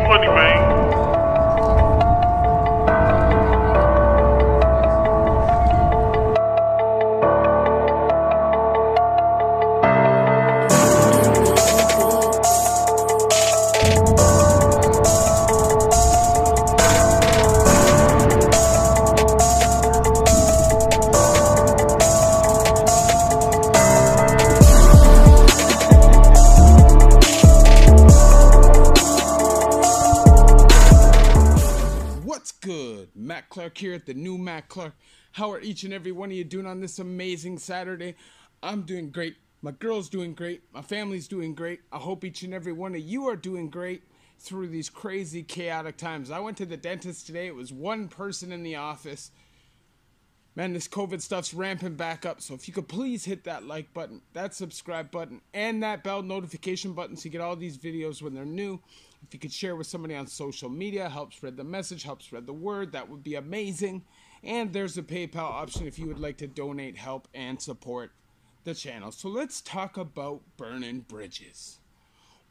funny, man. Good. Matt Clark here at the new Matt Clark. How are each and every one of you doing on this amazing Saturday? I'm doing great. My girl's doing great. My family's doing great. I hope each and every one of you are doing great through these crazy, chaotic times. I went to the dentist today. It was one person in the office. Man, this COVID stuff's ramping back up. So if you could please hit that like button, that subscribe button, and that bell notification button so you get all these videos when they're new. If you could share with somebody on social media, help spread the message, help spread the word, that would be amazing. And there's a PayPal option if you would like to donate, help, and support the channel. So let's talk about burning bridges.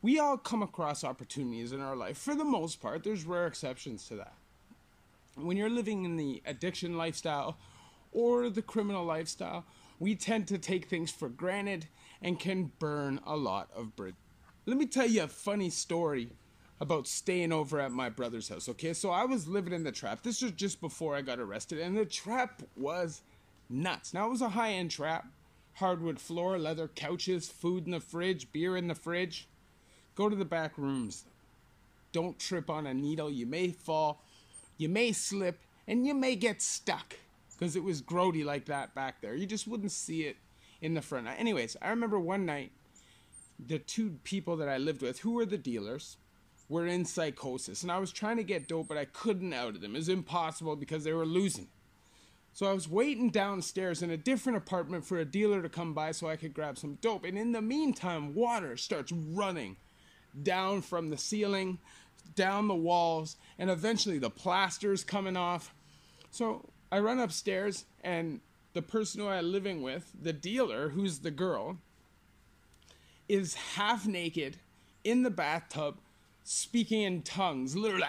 We all come across opportunities in our life. For the most part, there's rare exceptions to that. When you're living in the addiction lifestyle or the criminal lifestyle, we tend to take things for granted and can burn a lot of bridges. Let me tell you a funny story about staying over at my brother's house, okay? So I was living in the trap. This was just before I got arrested, and the trap was nuts. Now, it was a high-end trap. Hardwood floor, leather couches, food in the fridge, beer in the fridge. Go to the back rooms. Don't trip on a needle. You may fall, you may slip, and you may get stuck because it was grody like that back there. You just wouldn't see it in the front. Anyways, I remember one night, the two people that I lived with, who were the dealers, were in psychosis, and I was trying to get dope, but I couldn't out of them. It was impossible because they were losing. So I was waiting downstairs in a different apartment for a dealer to come by so I could grab some dope. And in the meantime, water starts running down from the ceiling, down the walls, and eventually the plaster's coming off. So I run upstairs, and the person who I'm living with, the dealer, who's the girl, is half naked in the bathtub, speaking in tongues, literally,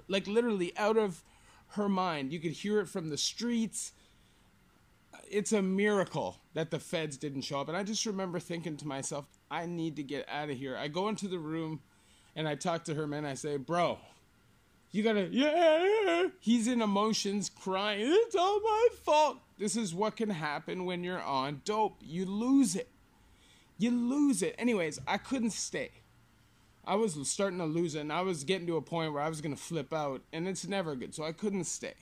like literally out of her mind. You could hear it from the streets. It's a miracle that the feds didn't show up. And I just remember thinking to myself, I need to get out of here. I go into the room and I talk to her, man. I say, bro, you gotta, yeah. He's in emotions, crying. It's all my fault. This is what can happen when you're on dope. You lose it. You lose it. Anyways, I couldn't stay. I was starting to lose it, and I was getting to a point where I was going to flip out, and it's never good, so I couldn't stay.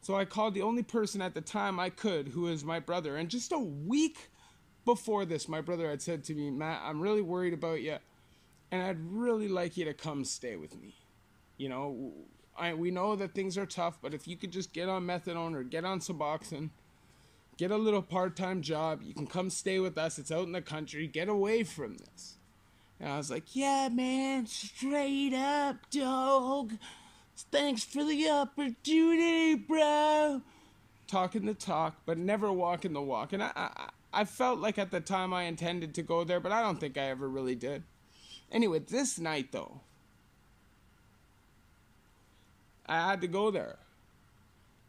So I called the only person at the time I could, who is my brother, and just a week before this, my brother had said to me, Matt, I'm really worried about you, and I'd really like you to come stay with me. You know, we know that things are tough, but if you could just get on methadone or get on Suboxone, get a little part-time job. You can come stay with us. It's out in the country. Get away from this. And I was like, yeah, man, straight up, dog. Thanks for the opportunity, bro. Talking the talk, but never walking the walk. And I felt like at the time I intended to go there, but I don't think I ever really did. Anyway, this night, though, I had to go there.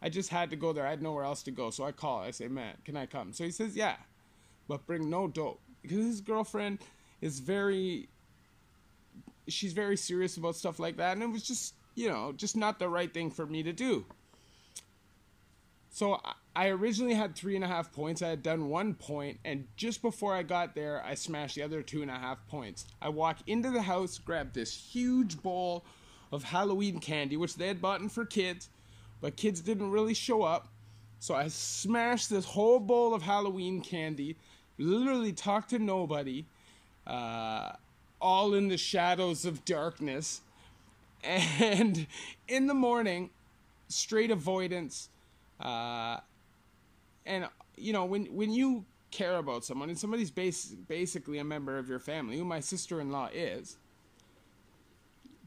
I just had to go there. I had nowhere else to go. So I call. I say, man, can I come? So he says, yeah, but bring no dope. Because his girlfriend is she's very serious about stuff like that. And it was just, you know, just not the right thing for me to do. So I originally had 3.5 points. I had done 1 point. And just before I got there, I smashed the other 2.5 points. I walk into the house, grab this huge bowl of Halloween candy, which they had bought for kids. But kids didn't really show up. So I smashed this whole bowl of Halloween candy. Literally talked to nobody. All in the shadows of darkness. And in the morning, straight avoidance. And, you know, when you care about someone, and somebody's basically a member of your family, who my sister-in-law is,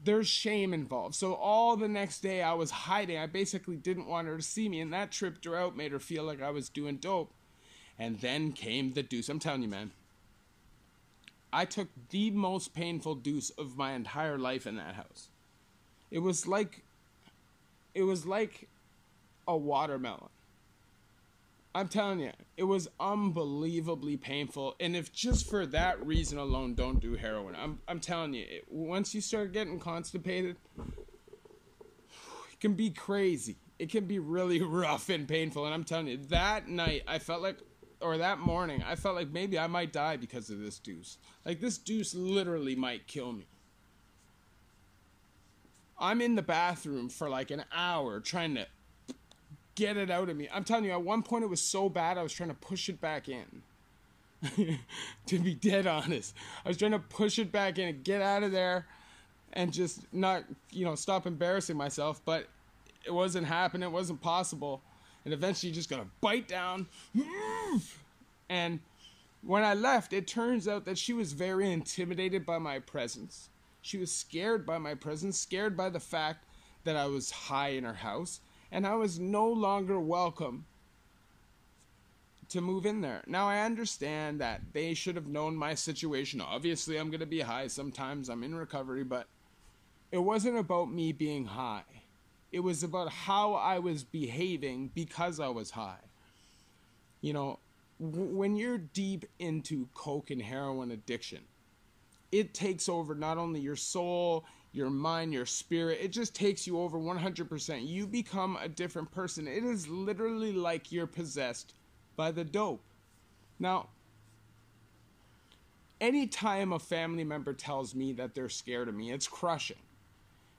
there's shame involved. So all the next day I was hiding. I basically didn't want her to see me, and that tripped her out, made her feel like I was doing dope. And then came the deuce. I'm telling you, man. I took the most painful dose of my entire life in that house. It was like a watermelon. I'm telling you, it was unbelievably painful. And if just for that reason alone, don't do heroin. I'm telling you, once you start getting constipated, it can be crazy. It can be really rough and painful. And I'm telling you, that night, I felt like, or that morning, I felt like maybe I might die because of this deuce. Like, this deuce literally might kill me. I'm in the bathroom for like an hour trying to get it out of me. I'm telling you, at one point it was so bad I was trying to push it back in. To be dead honest, I was trying to push it back in and get out of there and just not, stop embarrassing myself, but it wasn't happening. It wasn't possible. And eventually just gonna bite down. And when I left, it turns out that she was very intimidated by my presence. She was scared by my presence, scared by the fact that I was high in her house, and I was no longer welcome to move in there. Now, I understand that they should have known my situation. Obviously, I'm going to be high sometimes. I'm in recovery, but it wasn't about me being high. It was about how I was behaving because I was high. When you're deep into coke and heroin addiction, it takes over not only your soul, your mind, your spirit. It just takes you over 100%. You become a different person. It is literally like you're possessed by the dope. Now, anytime a family member tells me that they're scared of me, it's crushing.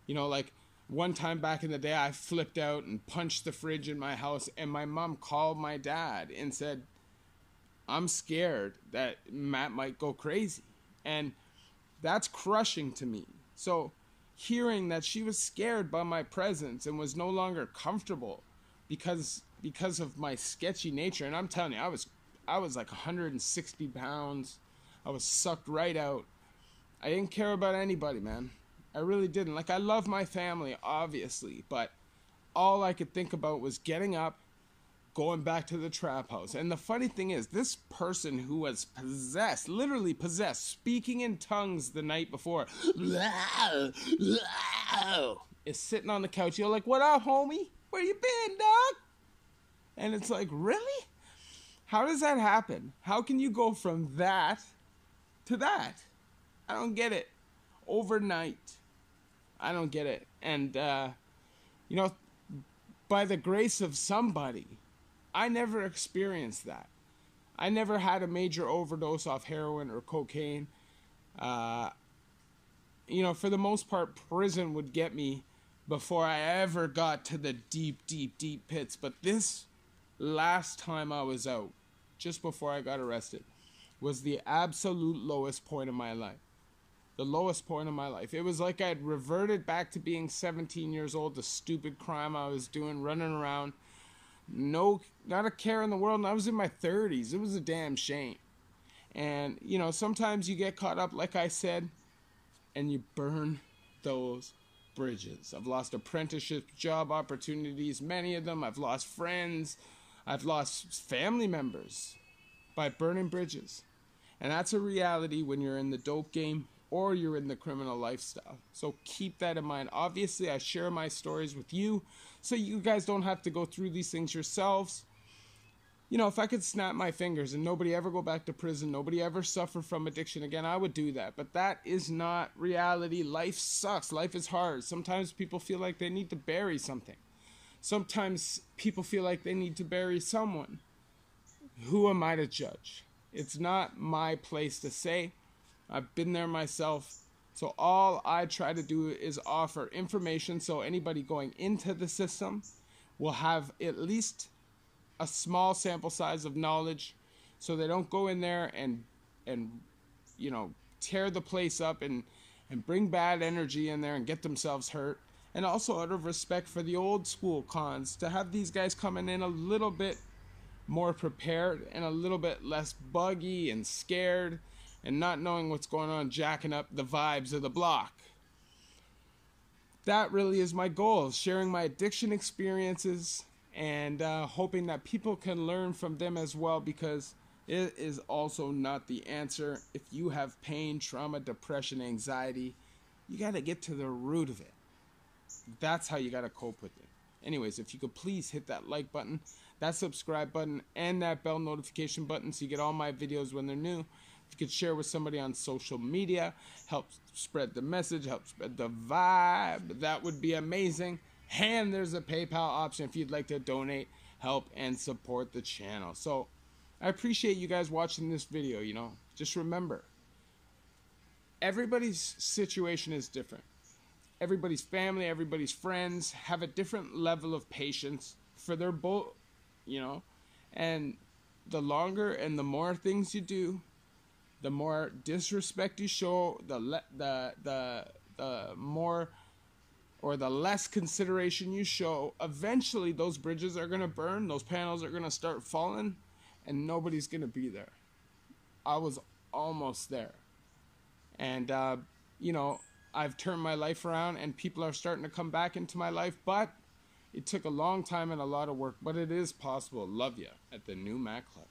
Like one time back in the day, I flipped out and punched the fridge in my house, and my mom called my dad and said, I'm scared that Matt might go crazy. And that's crushing to me. So hearing that she was scared by my presence and was no longer comfortable because of my sketchy nature, and I'm telling you, I was like 160 pounds. I was sucked right out. I didn't care about anybody, man. I really didn't. Like, I love my family, obviously, but all I could think about was getting up, going back to the trap house. And the funny thing is, this person who was possessed, literally possessed, speaking in tongues the night before, is sitting on the couch. You're like, what up, homie? Where you been, dog? And it's like, really? How does that happen? How can you go from that to that? I don't get it. Overnight. I don't get it. And, by the grace of somebody, I never experienced that. I never had a major overdose off heroin or cocaine. For the most part, prison would get me before I ever got to the deep, deep, deep pits. But this last time I was out, just before I got arrested, was the absolute lowest point of my life. The lowest point of my life. It was like I'd reverted back to being 17 years old, the stupid crime I was doing, running around. No, not a care in the world. And I was in my 30s. It was a damn shame. And, sometimes you get caught up, like I said, and you burn those bridges. I've lost apprenticeship job opportunities, many of them. I've lost friends. I've lost family members by burning bridges. And that's a reality when you're in the dope game or you're in the criminal lifestyle. So keep that in mind. Obviously, I share my stories with you so you guys don't have to go through these things yourselves. If I could snap my fingers and nobody ever go back to prison, nobody ever suffer from addiction again, I would do that. But that is not reality. Life sucks. Life is hard. Sometimes people feel like they need to bury something. Sometimes people feel like they need to bury someone. Who am I to judge? It's not my place to say. I've been there myself. So all I try to do is offer information so anybody going into the system will have at least a small sample size of knowledge so they don't go in there and tear the place up and bring bad energy in there and get themselves hurt. And also out of respect for the old school cons, to have these guys coming in a little bit more prepared and a little bit less buggy and scared and not knowing what's going on, jacking up the vibes of the block. That really is my goal, sharing my addiction experiences and hoping that people can learn from them as well, because It is also not the answer. If you have pain, trauma, depression, anxiety, you got to get to the root of it. That's how you got to cope with it. Anyways, if you could please hit that like button, that subscribe button, and that bell notification button so you get all my videos when they're new. If you could share with somebody on social media, help spread the message, help spread the vibe, that would be amazing. And there's a PayPal option if you'd like to donate, help, and support the channel. So I appreciate you guys watching this video. You know, just remember, everybody's situation is different. Everybody's family, everybody's friends have a different level of patience for their you know, and the longer and the more things you do, the more disrespect you show, the more or the less consideration you show, eventually those bridges are going to burn, those panels are going to start falling, and nobody's going to be there. I was almost there. And, you know, I've turned my life around and people are starting to come back into my life, but it took a long time and a lot of work, but it is possible. Love ya at the new Mac Club.